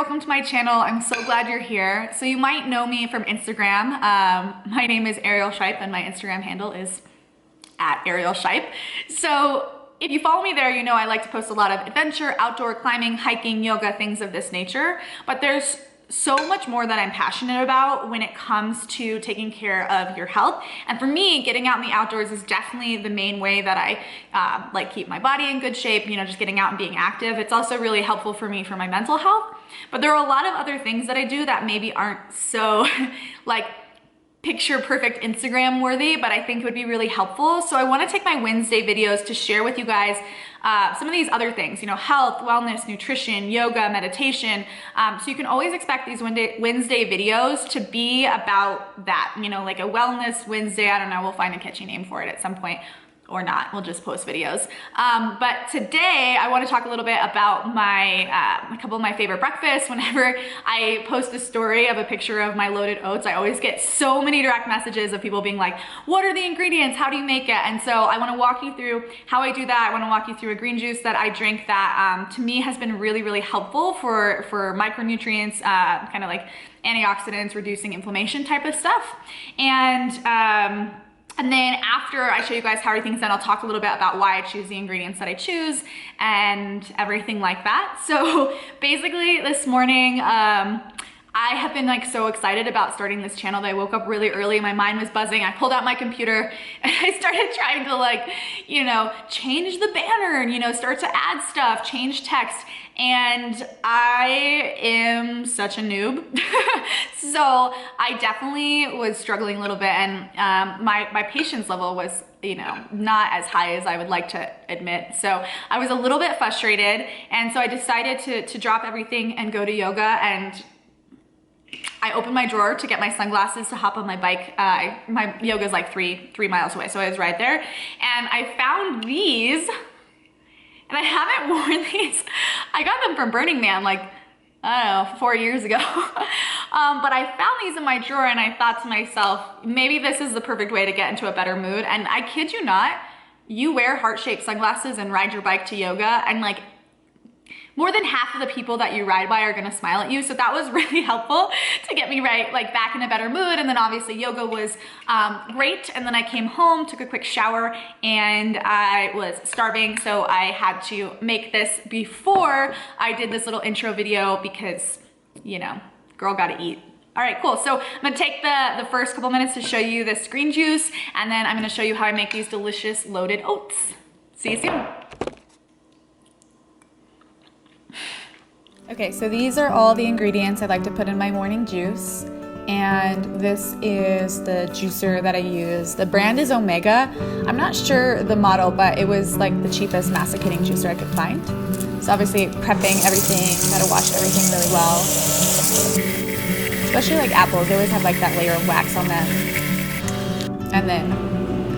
welcome to my channel. I'm so glad you're here. So you might know me from Instagram. My name is Arielle Shipe and my Instagram handle is @ArielleShipe. So if you follow me there, you know I like to post a lot of adventure, outdoor climbing, hiking, yoga, things of this nature. But there's so much more that I'm passionate about when it comes to taking care of your health. And for me, getting out in the outdoors is definitely the main way that I like keep my body in good shape, you know, just getting out and being active. It's also really helpful for me for my mental health. But there are a lot of other things that I do that maybe aren't so like picture perfect Instagram worthy, but I think would be really helpful. So I want to take my Wednesday videos to share with you guys some of these other things, you know, health, wellness, nutrition, yoga, meditation. So you can always expect these Wednesday videos to be about that, you know, like a wellness Wednesday. I don't know, we'll find a catchy name for it at some point. Or not, we'll just post videos. But today I want to talk a little bit about my a couple of my favorite breakfasts. Whenever I post a story of a picture of my loaded oats, I always get so many direct messages of people being like, what are the ingredients? How do you make it? And so I want to walk you through how I do that. I want to walk you through a green juice that I drink that to me has been really, really helpful for micronutrients, kind of like antioxidants, reducing inflammation type of stuff. And then after I show you guys how everything's done, I'll talk a little bit about why I choose the ingredients that I choose and everything like that. So basically this morning, I have been like so excited about starting this channel that I woke up really early. My mind was buzzing. I pulled out my computer and I started trying to like, you know, change the banner and, you know, start to add stuff, change text. And I am such a noob. So I definitely was struggling a little bit, and my patience level was, you know, not as high as I would like to admit. So I was a little bit frustrated. And so I decided to drop everything and go to yoga. And I opened my drawer to get my sunglasses to hop on my bike. My yoga is like three miles away. So I was right there. And I found these. And I haven't worn these. I got them from Burning Man like, I don't know, 4 years ago. But I found these in my drawer and I thought to myself, maybe this is the perfect way to get into a better mood. And I kid you not, you wear heart-shaped sunglasses and ride your bike to yoga and like more than half of the people that you ride by are gonna smile at you. So that was really helpful to get me right, like back in a better mood. And then obviously yoga was great. And then I came home, took a quick shower, and I was starving. So I had to make this before I did this little intro video because, you know, girl gotta eat. All right, cool. So I'm gonna take the first couple minutes to show you this green juice, and then I'm gonna show you how I make these delicious loaded oats. See you soon. Okay, so these are all the ingredients I like to put in my morning juice. And this is the juicer that I use. The brand is Omega. I'm not sure the model, but it was like the cheapest masticating juicer I could find. So obviously prepping everything, gotta wash everything really well. Especially like apples, they always have like that layer of wax on them. And then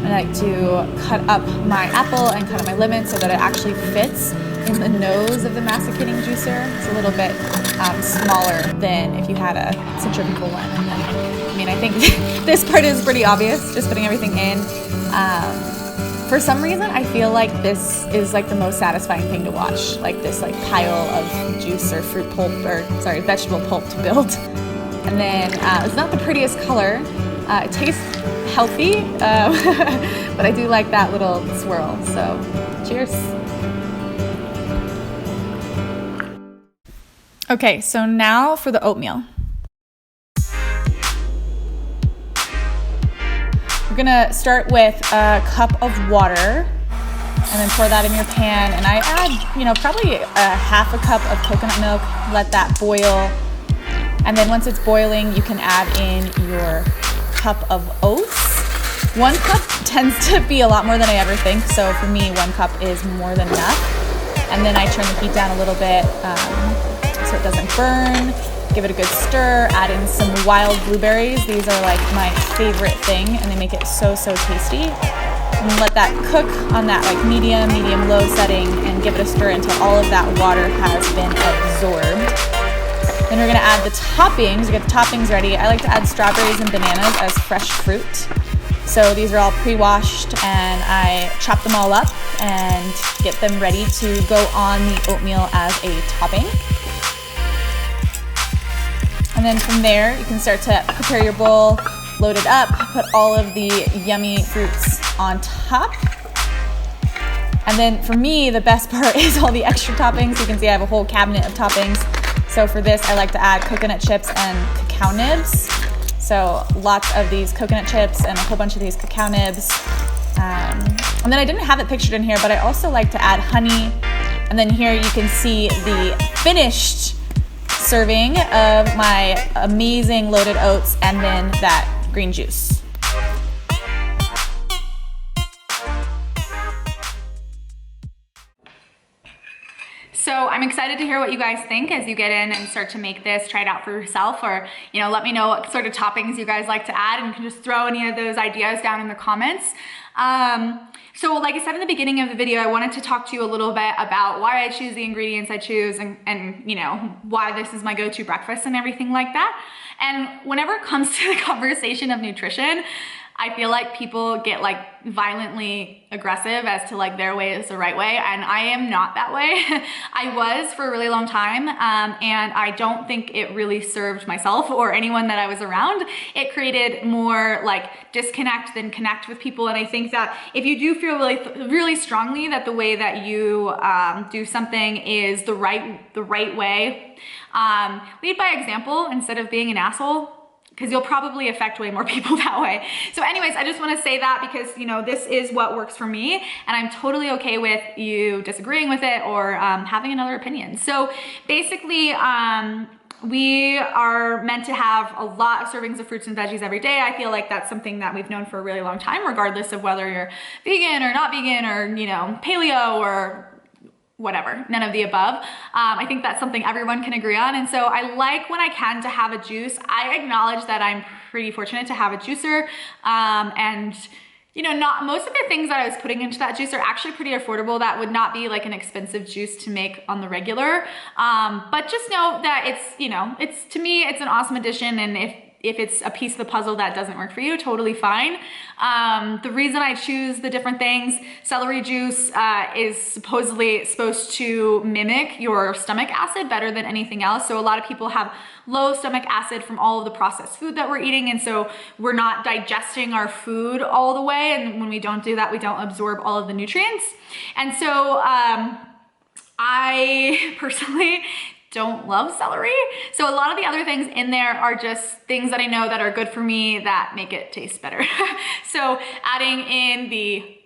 I like to cut up my apple and cut up my lemon so that it actually fits in the nose of the masticating juicer. It's a little bit smaller than if you had a centrifugal one. And then, I mean, I think this part is pretty obvious, just putting everything in. For some reason, I feel like this is like the most satisfying thing to watch, like this like pile of juice or fruit pulp, or sorry, vegetable pulp to build. And then it's not the prettiest color. It tastes healthy, but I do like that little swirl. So cheers. Okay, so now for the oatmeal. We're gonna start with a cup of water and then pour that in your pan. And I add, you know, probably a half a cup of coconut milk, let that boil. And then once it's boiling, you can add in your cup of oats. 1 cup tends to be a lot more than I ever think. So for me, 1 cup is more than enough. And then I turn the heat down a little bit, so it doesn't burn. Give it a good stir, add in some wild blueberries. These are like my favorite thing and they make it so, so tasty. And let that cook on that like medium-low setting and give it a stir until all of that water has been absorbed. Then we're gonna add the toppings. We get the toppings ready. I like to add strawberries and bananas as fresh fruit. So these are all pre-washed and I chop them all up and get them ready to go on the oatmeal as a topping. And then from there, you can start to prepare your bowl, load it up, put all of the yummy fruits on top. And then for me, the best part is all the extra toppings. You can see I have a whole cabinet of toppings. So for this, I like to add coconut chips and cacao nibs. So lots of these coconut chips and a whole bunch of these cacao nibs. And then I didn't have it pictured in here, but I also like to add honey. And then here you can see the finished serving of my amazing loaded oats and then that green juice. So I'm excited to hear what you guys think as you get in and start to make this, try it out for yourself, or let me know what sort of toppings you guys like to add, and you can just throw any of those ideas down in the comments. So like I said in the beginning of the video, I wanted to talk to you a little bit about why I choose the ingredients I choose and why this is my go-to breakfast and everything like that. And whenever it comes to the conversation of nutrition, I feel like people get like violently aggressive as to like their way is the right way, and I am not that way. I was for a really long time, and I don't think it really served myself or anyone that I was around. It created more like disconnect than connect with people, and I think that if you do feel really strongly that the way that you do something is the right way, lead by example instead of being an asshole, because you'll probably affect way more people that way. So anyways, I just want to say that because, this is what works for me, and I'm totally okay with you disagreeing with it or having another opinion. So basically, we are meant to have a lot of servings of fruits and veggies every day. I feel like that's something that we've known for a really long time, regardless of whether you're vegan or not vegan or, paleo or whatever, none of the above. I think that's something everyone can agree on. And so I like when I can to have a juice. I acknowledge that I'm pretty fortunate to have a juicer. And not most of the things that I was putting into that juice are actually pretty affordable. That would not be like an expensive juice to make on the regular. But just know that it's to me, it's an awesome addition. And if it's a piece of the puzzle that doesn't work for you, totally fine. The reason I choose the different things, celery juice is supposedly supposed to mimic your stomach acid better than anything else. So a lot of people have low stomach acid from all of the processed food that we're eating, and so we're not digesting our food all the way, and when we don't do that, we don't absorb all of the nutrients. And so I personally don't love celery. So a lot of the other things in there are just things that I know that are good for me that make it taste better. So adding in the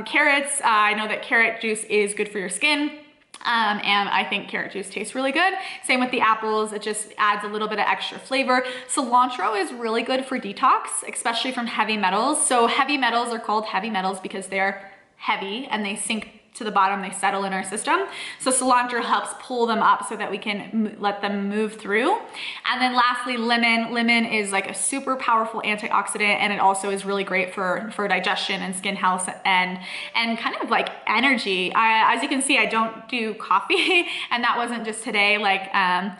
carrots, I know that carrot juice is good for your skin. And I think carrot juice tastes really good. Same with the apples, it just adds a little bit of extra flavor. Cilantro is really good for detox, especially from heavy metals. So heavy metals are called heavy metals because they're heavy and they sink to the bottom, they settle in our system. So cilantro helps pull them up so that we can let them move through. And then lastly, lemon. Lemon is like a super powerful antioxidant, and it also is really great for digestion and skin health and kind of like energy. As you can see, I don't do coffee, and that wasn't just today. Like, I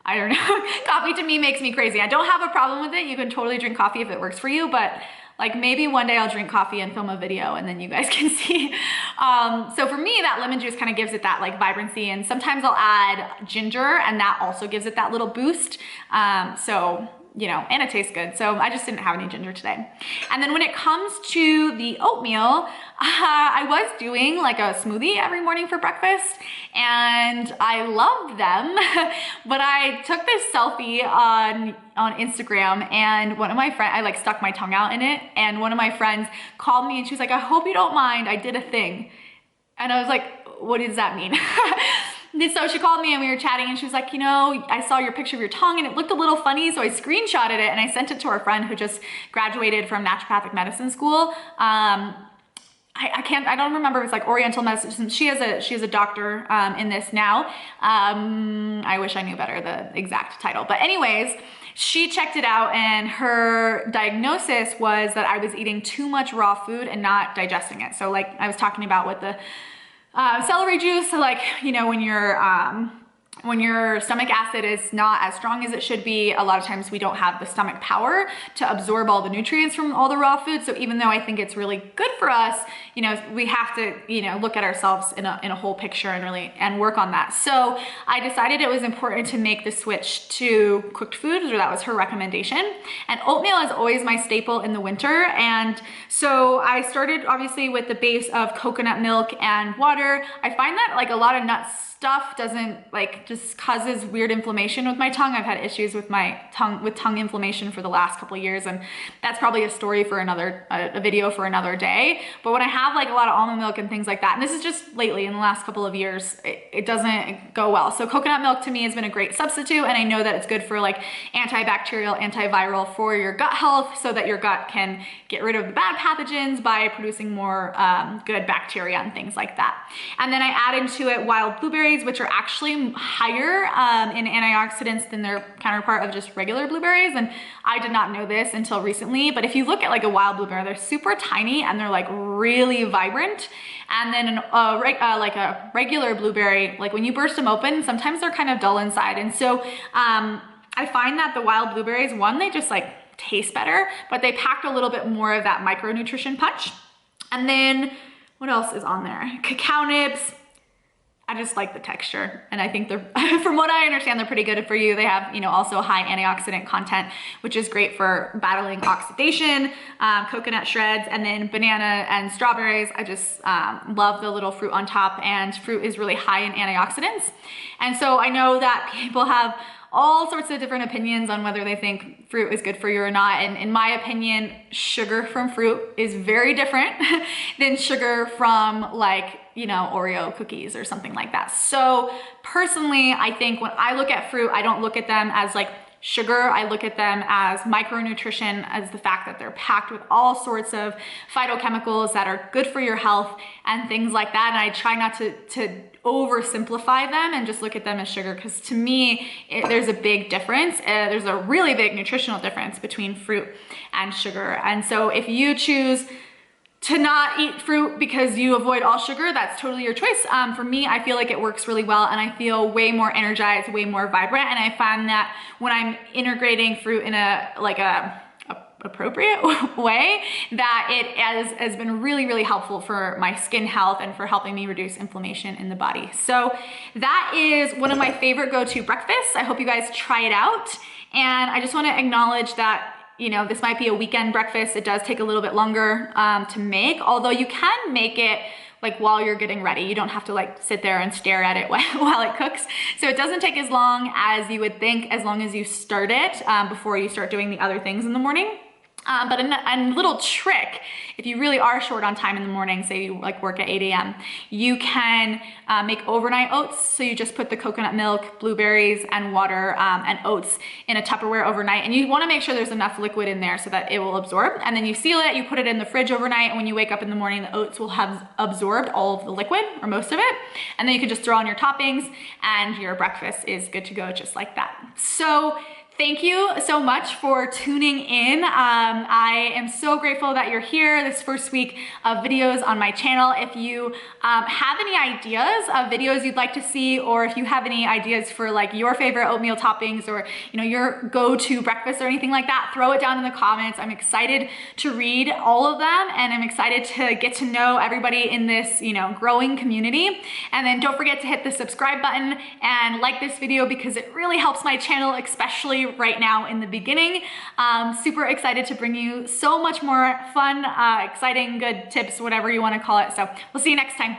don't know, coffee to me makes me crazy. I don't have a problem with it. You can totally drink coffee if it works for you, but like maybe one day I'll drink coffee and film a video and then you guys can see. So for me, that lemon juice kind of gives it that like vibrancy, and sometimes I'll add ginger and that also gives it that little boost. And it tastes good. So I just didn't have any ginger today. And then when it comes to the oatmeal, I was doing like a smoothie every morning for breakfast and I loved them, but I took this selfie on Instagram, and one of my friends, I like stuck my tongue out in it, and one of my friends called me and she was like, I hope you don't mind, I did a thing. And I was like, what does that mean? So she called me and we were chatting and she was like, I saw your picture of your tongue and it looked a little funny, so I screenshotted it and I sent it to our friend who just graduated from naturopathic medicine school. I don't remember if it's like Oriental medicine. She is a doctor in this now. I wish I knew better the exact title, but anyways, she checked it out and her diagnosis was that I was eating too much raw food and not digesting it. So like I was talking about with the celery juice, so like, when you're when your stomach acid is not as strong as it should be, a lot of times we don't have the stomach power to absorb all the nutrients from all the raw food. So even though I think it's really good for us, you know, we have to, you know, look at ourselves in a whole picture and work on that. So I decided it was important to make the switch to cooked foods, or that was her recommendation. And oatmeal is always my staple in the winter. And so I started obviously with the base of coconut milk and water. I find that like a lot of nuts stuff doesn't like, just causes weird inflammation with my tongue. I've had issues with my tongue, with tongue inflammation for the last couple of years, and that's probably a story for a video for another day. But when I have like a lot of almond milk and things like that, and this is just lately in the last couple of years, it doesn't go well. So coconut milk to me has been a great substitute, and I know that it's good for like antibacterial, antiviral for your gut health, so that your gut can get rid of the bad pathogens by producing more good bacteria and things like that. And then I added to it wild blueberries, which are actually higher in antioxidants than their counterpart of just regular blueberries. And I did not know this until recently, but if you look at like a wild blueberry, they're super tiny and they're like really vibrant. And then like a regular blueberry, like when you burst them open, sometimes they're kind of dull inside. And so I find that the wild blueberries, one, they just like taste better, but they packed a little bit more of that micronutrition punch. And then what else is on there? Cacao nibs. I just like the texture, and I think they're, from what I understand, they're pretty good for you. They have, you know, also high antioxidant content, which is great for battling oxidation, coconut shreds, and then banana and strawberries. I just love the little fruit on top, and fruit is really high in antioxidants. And so I know that people have all sorts of different opinions on whether they think fruit is good for you or not. And in my opinion, sugar from fruit is very different than sugar from like, you know, Oreo cookies or something like that. So personally, I think when I look at fruit, I don't look at them as like sugar. I look at them as micronutrition, as the fact that they're packed with all sorts of phytochemicals that are good for your health and things like that. And I try not to oversimplify them and just look at them as sugar, because to me, there's a big difference. There's a really big nutritional difference between fruit and sugar. And so if you choose to not eat fruit because you avoid all sugar, that's totally your choice. For me, I feel like it works really well, and I feel way more energized, way more vibrant. And I find that when I'm integrating fruit in a appropriate way, that it has been really, really helpful for my skin health and for helping me reduce inflammation in the body. So that is one of my favorite go-to breakfasts. I hope you guys try it out. And I just want to acknowledge that, you know, this might be a weekend breakfast. It does take a little bit longer to make, although you can make it like while you're getting ready. You don't have to like sit there and stare at it while it cooks. So it doesn't take as long as you would think, as long as you start it before you start doing the other things in the morning. But a little trick, if you really are short on time in the morning, say you like work at 8 a.m., you can make overnight oats. So you just put the coconut milk, blueberries, and water and oats in a Tupperware overnight. And you want to make sure there's enough liquid in there so that it will absorb. And then you seal it, you put it in the fridge overnight, and when you wake up in the morning, the oats will have absorbed all of the liquid, or most of it. And then you can just throw on your toppings and your breakfast is good to go just like that. So thank you so much for tuning in. I am so grateful that you're here this first week of videos on my channel. If you have any ideas of videos you'd like to see, or if you have any ideas for like your favorite oatmeal toppings, or you know, your go-to breakfast or anything like that, throw it down in the comments. I'm excited to read all of them, and I'm excited to get to know everybody in this, you know, growing community. And then don't forget to hit the subscribe button and like this video, because it really helps my channel, especially right now in the beginning. Super excited to bring you so much more fun, exciting, good tips, whatever you want to call it. So we'll see you next time.